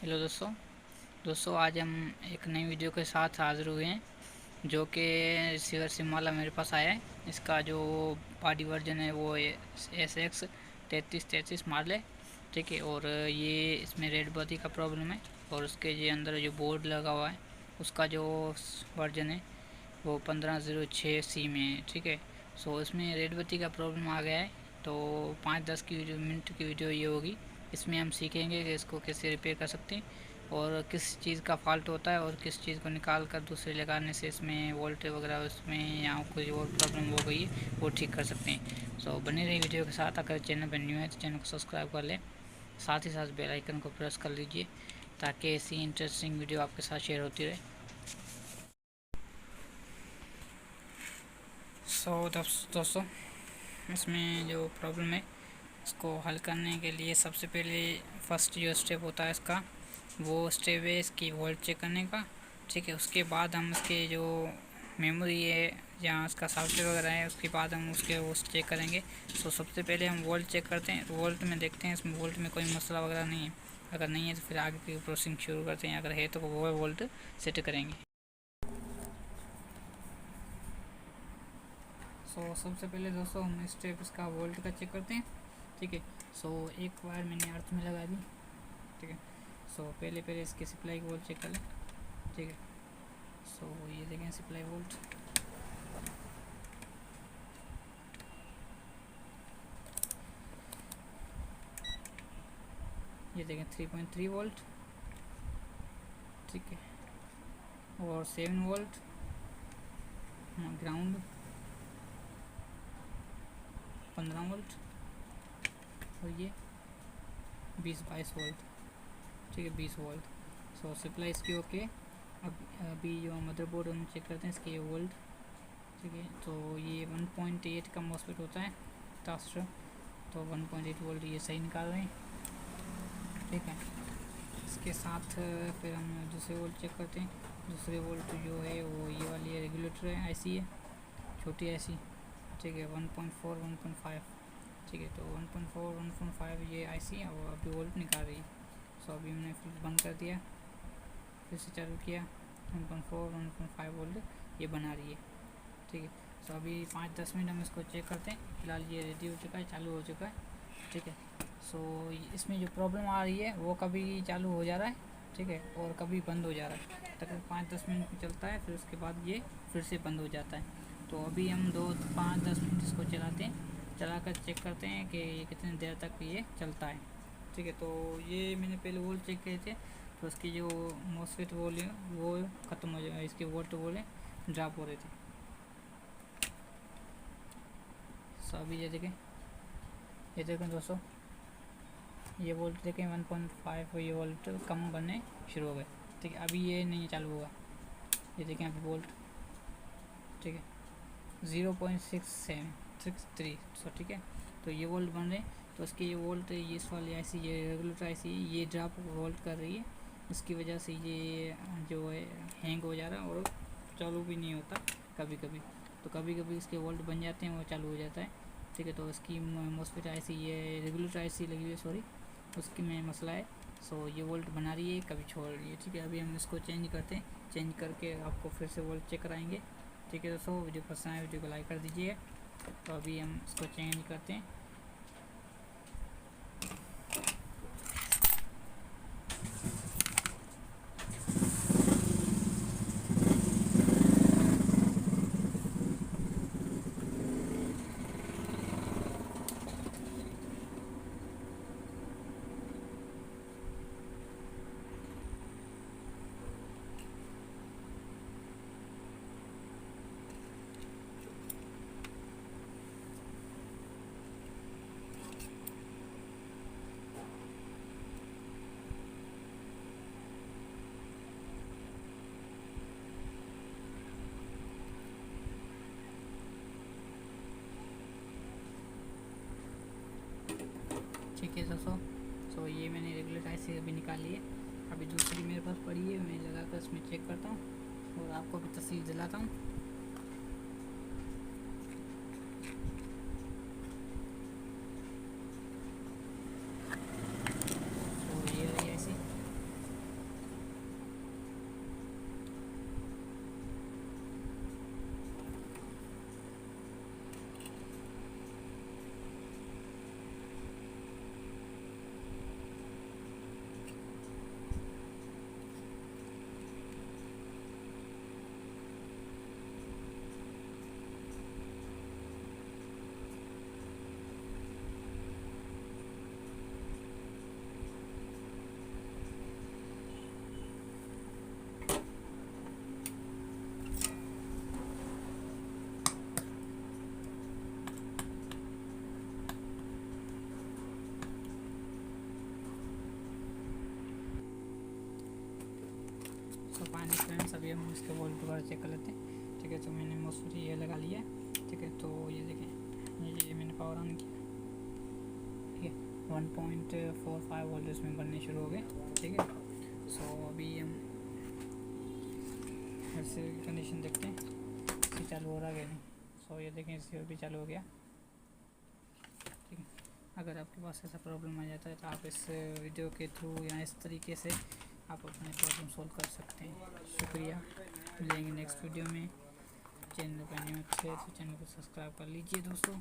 Hello दोस्तों आज हम एक नई वीडियो के साथ हाज़िर हुए हैं जो कि रिसीवर सिम वाला मेरे पास आया है। इसका जो बॉडी वर्जन है वो SX 3333 मॉडल है, ठीक है। और ये इसमें रेड बत्ती का प्रॉब्लम है और उसके ये अंदर जो बोर्ड लगा हुआ है उसका जो वर्जन है वो 1506C में है, ठीक है। सो इसमें रेड बत्ती का प्रॉब्लम आ गया है। तो 5-10 की मिनट की वीडियो ये होगी। इसमें हम सीखेंगे कि इसको कैसे रिपेयर कर सकते हैं और किस चीज़ का फॉल्ट होता है और किस चीज़ को निकाल कर दूसरे लगाने से इसमें वोल्टेज वगैरह उसमें या कोई और प्रॉब्लम हो गई है वो ठीक कर सकते हैं। सो बने रही वीडियो के साथ। अगर चैनल पर न्यू है तो चैनल को सब्सक्राइब कर लें, साथ ही साथ बेल आइकन को प्रेस कर लीजिए ताकि ऐसी इंटरेस्टिंग वीडियो आपके साथ शेयर होती रहे। दोस्तों इसमें जो प्रॉब्लम है इसको हल करने के लिए सबसे पहले फर्स्ट जो स्टेप होता है इसका वो स्टेप है इसकी वोल्ट चेक करने का, ठीक है। उसके बाद हम इसके जो मेमोरी है जहाँ इसका सॉफ्टवेयर वगैरह है उसके बाद हम उसके वो चेक करेंगे। तो सबसे पहले हम वोल्ट चेक करते हैं। वोल्ट में देखते हैं इसमें वोल्ट में कोई मसला वगैरह नहीं है। अगर नहीं है तो फिर आगे की प्रोसेसिंग शुरू करते हैं। अगर है तो वो वोल्ट सेट करेंगे। सबसे पहले दोस्तों हम स्टेप इसका वोल्ट का चेक करते हैं, ठीक है। एक वायर मैंने अर्थ में लगा दी, ठीक है। पहले इसकी सप्लाई वोल्ट चेक कर लें, ठीक है। ये देखें सप्लाई वोल्ट, ये देखें 3.3 वोल्ट, ठीक है। और 7 वोल्ट ग्राउंड, 15 वोल्ट और ये 20-22 वोल्ट, ठीक है, 20 वोल्ट। सप्लाई इसकी ओके। अब अभी जो मदरबोर्ड हम चेक करते हैं इसके वोल्ट, ठीक है। तो ये 1.8 का मॉसफेट होता है ट्रांजिस्टर, तो 1.8 वोल्ट ये सही निकाल रहे हैं, ठीक है। इसके साथ फिर हम दूसरे वोल्ट चेक करते हैं। दूसरे वोल्ट जो है वो ये वाली रेगुलेटर है, IC है, छोटी IC, ठीक है। 1.4 1.5, ठीक है। तो 1.4 1.5 ये IC और अभी वोल्ट निकाल रही है। अभी हमने फिर बंद कर दिया, फिर से चालू किया, 1.4 1.5 वोल्ट ये बना रही है, ठीक है। अभी 5-10 मिनट हम इसको चेक करते हैं। फिलहाल ये रेडी हो चुका है, चालू हो चुका है, ठीक है। इसमें जो प्रॉब्लम आ रही है वो कभी चालू हो जा रहा है, ठीक है, और कभी बंद हो जा रहा है। तकरीबन 5-10 मिनट चलता है, फिर उसके बाद ये फिर से बंद हो जाता है। तो अभी हम 2-5-10 मिनट इसको चलाते हैं, चला कर चेक करते हैं कि ये कितनी देर तक ये चलता है, ठीक है। तो ये मैंने पहले वोल्ट चेक किए थे, तो उसकी जो मॉसफेट वो ख़त्म हो जाए, इसके वोल्ट ड्रॉप हो रहे थे। अभी ये देखें दोस्तों, ये वोल्ट देखें 1.5 ये वोल्ट कम बनने शुरू हो गए, ठीक है। अभी ये नहीं चालू होगा, ये देखें अभी वोल्ट, ठीक है, 0.6763, ठीक है। तो ये वोल्ट बन रहे हैं। तो इसके ये वोल्ट ये इस वाली IC ये रेगुलेटर IC ये ड्रॉप वोल्ट कर रही है, इसकी वजह से ये जो है हैंग हो जा रहा है और चालू भी नहीं होता कभी कभी। तो कभी कभी इसके वोल्ट बन जाते हैं, वो चालू हो जाता है, ठीक है। तो इसकी मॉसफेट IC ये रेगुलेटर IC लगी हुई है, सॉरी, उसकी में मसला है। ये वोल्ट बना रही है, कभी छोड़ रही है, ठीक है। अभी हम इसको चेंज करते हैं, चेंज करके आपको फिर से वोल्ट चेक कराएंगे, ठीक है दोस्तों। वीडियो पसंद आए वीडियो को लाइक कर दीजिए। तो अभी हम इसको चेंज करते हैं। ठीक है दोस्तों, ये मैंने रेगुलर IC अभी निकाली है। अभी दूसरी मेरे पास पड़ी है, मैं लगा कर इसमें चेक करता हूँ और आपको भी तस्वीर दिलाता हूँ। ये रही IC, हाँ नहीं फ्रेंड्स, अभी हम इसके वोल्ट दोबारा चेक कर लेते हैं। ठीक है, तो मैंने मोस्टली ये लगा लिया है। ठीक है, तो ये देखें, ये मैंने पावर ऑन किया। ठीक है, 1.45 वोल्ट इसमें बनने शुरू हो गए। ठीक है, सो अभी हम ऐसे कंडीशन देखते हैं इसे चालू हो रहा है नहीं। सो ये देखें, इसे भी चालू हो गया। ठीक है, अगर आपके पास ऐसा प्रॉब्लम आ जाता है तो आप इस वीडियो के थ्रू या इस तरीके से आप अपने प्रॉब्लम सॉल्व कर सकते हैं। शुक्रिया, मिलेंगे नेक्स्ट वीडियो में। चैनल पर नए अच्छे तो चैनल को सब्सक्राइब कर लीजिए दोस्तों।